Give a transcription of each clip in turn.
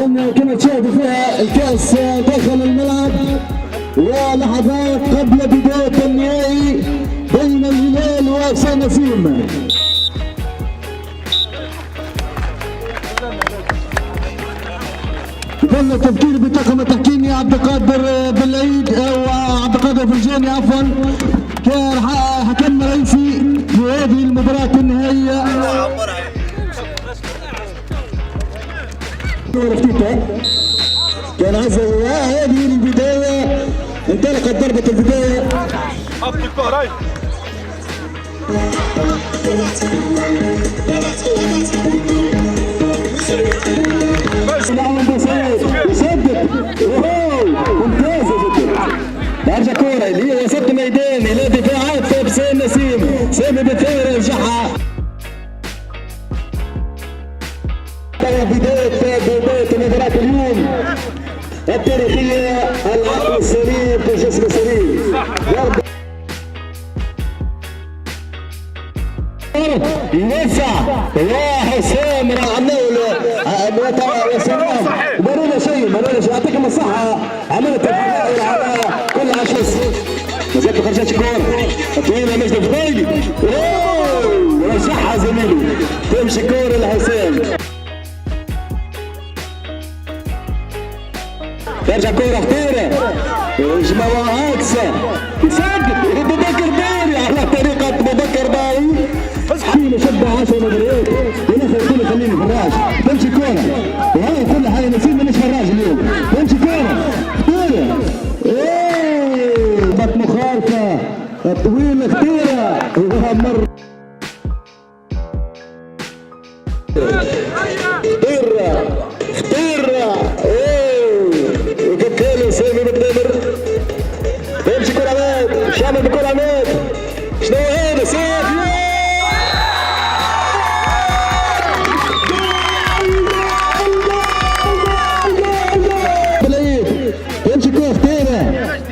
كما تشاهدوا فيها الكاس داخل الملعب، ولحظات قبل بداية النهائي بين الهلال وسان نسيم. تم التفكير بطاقم التحكيمي عبد القادر بالعيد او عبد القادر فرجاني عفوا كحكم رئيسي لهذه المباراة النهائية. كان عزة هذه البداية، انطلقت ضربة البداية. يسدد ممتازة جدا. برجع كورة اللي هي وسط الميدان الى دفاعات سامي نسيم، سامي بالثاني رجعها. بداية مباراة اليوم التاريخية، العقل السليم في الجسم السليم. يوسع وحسام عنول وسلام مرونا شيء يعطيكم الصحة. عملت الحوائل على كل عشاء مازالت ما خرجتش كورة طويلة مجد الفضيلي رجعها زميلي، تمشي كورة لحسام، ترجع كورة خطيرة يجمعوا عكسة يسدد أبو بكر باوي على طريقة أبو بكر باوي. حين شبه 10 مباريات ونخل كله خليني فراج، تمشي كورة وهي كل حاجة نسيب مانيش فراج اليوم، تمشي كورة خطيرة ضربة مخالفة طويلة خطيرة ومر خطيرة وكتالي سامي بالدمر، تمشي كورة عماد شامل بكورة عماد. شنو هذا سيف تمشي كورة خطيرة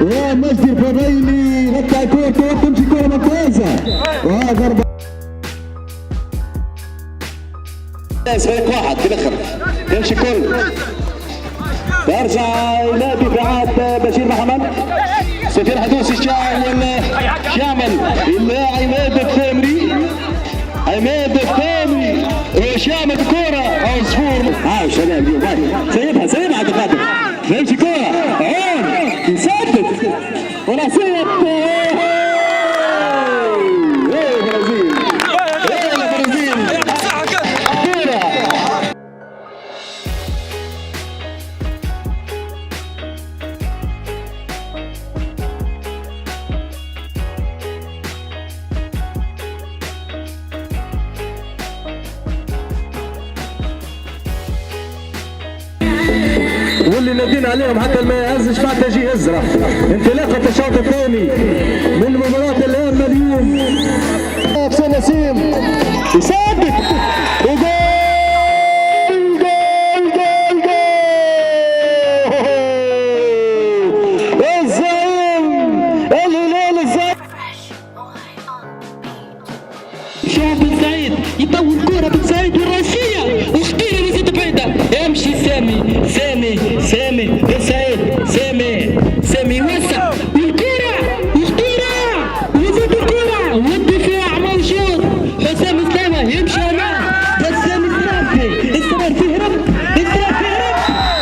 ومجدي الفضيلي ركع كورته، تمشي كورة ممتازة وها ضربة فريق واحد في الاخر. تمشي كورة ترجع الى دفاعات بشير محمد، سفير حدوث شامل الى عماد الثامري، عماد الثامري وشامل كورة عصفور عاوش هذا اليوم سيبها عبد القادر، تمشي كورة عون يسدد ونصيب واللي نادينا عليهم حتى ما يهزش بعد تجي يزرع. انطلاقة الشوط الثاني من مباراة الهام اليوم. سان نسيم يسدد وجول الزعيم الهلال الزعيم شاف بن سعيد يطول كورة بن سعيد والراسية وخطيرة وزيد بعيدة. يمشي سامي بن سعيد سامي وسع والكرة وخطيرة وزيد الكرة والدفاع موجود. حسام سلامة يمشي امام بسام السرار فيه رب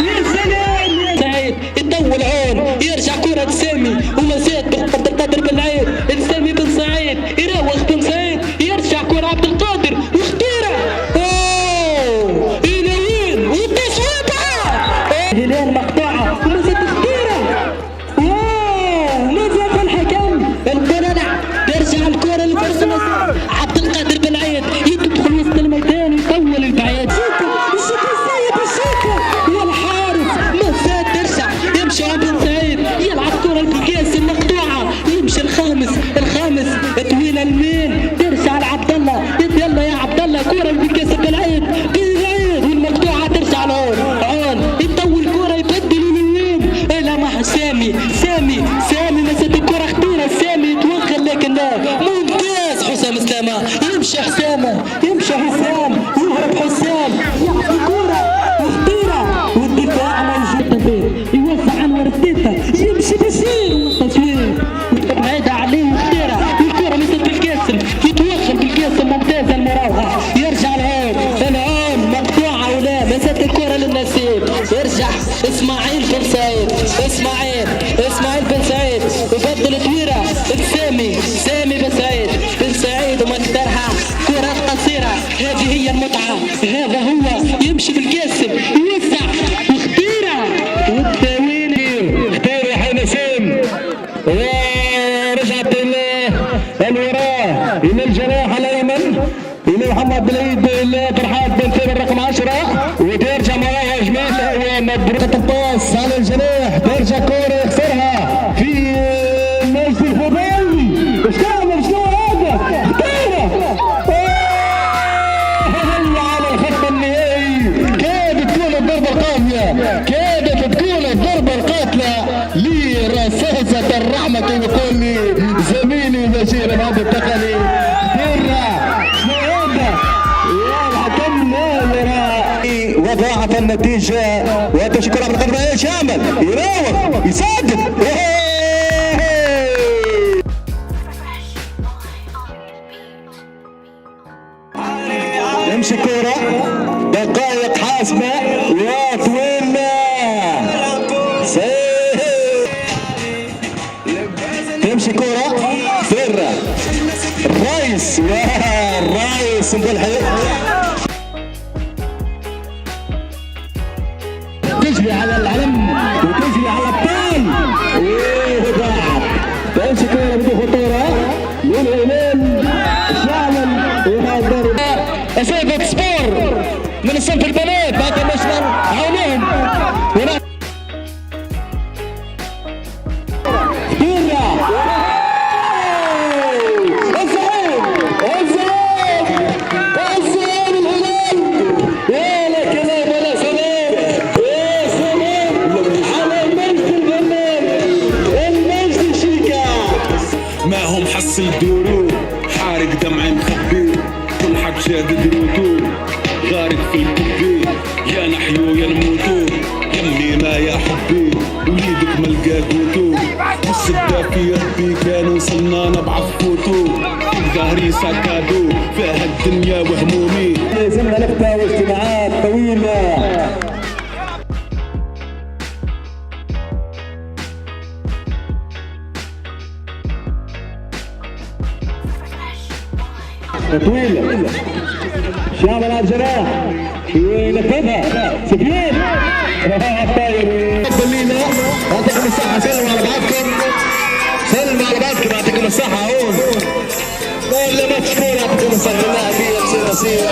يا سلام. سعيد يطول عون يرجع كرة سامي ومسات عبد القادر بالعيد. سامي بن سعيد يراوغ بن سعيد يرجع كرة عبد القادر وخطيرة الهلال مقطوعة ومازالت خطيرة. ماذا الحكم الكرة ترجع الكرة لفرس عبد القادر بالعيد يدخل وسط الميدان ويطول البعيد. الشيكة يا الحارس مازال ترجع يمشي عبد سعيد يلعب كرة الكاس المقطوعة يمشي الخامس طويلة اليمين ترجع لعبد الله يلا يا عبد الله كرة الكاس بالعيد والمقطوعة ترجع لعون يطول كرة يبدل اليمين الى مع سامي مسات الكرة خطيرة سامي يتوغل لكن ممتاز. حسام سلامة يمشي حسام يهرب حسام يعطي كرة خطيرة الكرة للنسيب، يرجع اسماعيل بن سعيد، اسماعيل بن سعيد يبدل طويرة سامي بن سعيد ومقدرها كرة قصيرة. هذه هي المتعة، هذا هو يمشي بالقاسم يوسع وخطيرة والتاويل اختار يا حنسام ورجعت الوراء الى الجناح الايمن الى محمد بالعيد الى فرحات بن ثابت رقم 10 وترجع معاها جمال ومبروك الباص على الجناح، ترجع كوره يخسرها في مجد الفضيل. ايش تعمل شنو هذا؟ اختاره على الخط النهائي. كادت تكون الضربه القاضيه، كادت تكون الضربه القاتله لرصاصه الرحمه كما يقول لي زميلي بشير الهادي التقني. وضاعت النتيجة وتشكر عبد القادر شامل يراوغ يسدد يمشي كورة دقائق حاسمة وطويلة تمشي كورة فرة الرئيس مبلحي تجري على العلم وتجري على الطال وضاعت. تمشي كورة بدون خطورة للإمام شامل وهذا أصابت سبور من الصنف البنات بعد المشمر عونهم حس الدورو حارق دمعي مخبي كل حد شادد روتو غارق في الكبي يا نحيو يا نموتو يمينا يا حبي وليدك ملقى قوتو والسدة في ربي كان وصلنا نبعث فوتو ظهري ساكادو فيها الدنيا وهمومي لازمنا لفتة واجتماعات طويلة. طويلة شامل على الجناح وينفذها سفيان طاير بلينا. يعطيكم الصحة، سلموا على بعضكم يعطيكم الصحة. هون ولا ما تشكور يعطيكم الصحة اللاعبية بصير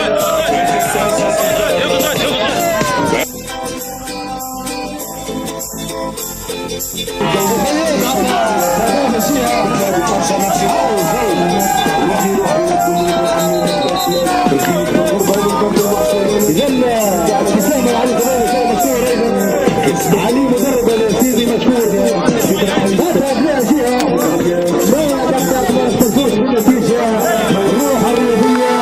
علي مدرب السيدي مشهور الروح الرياضية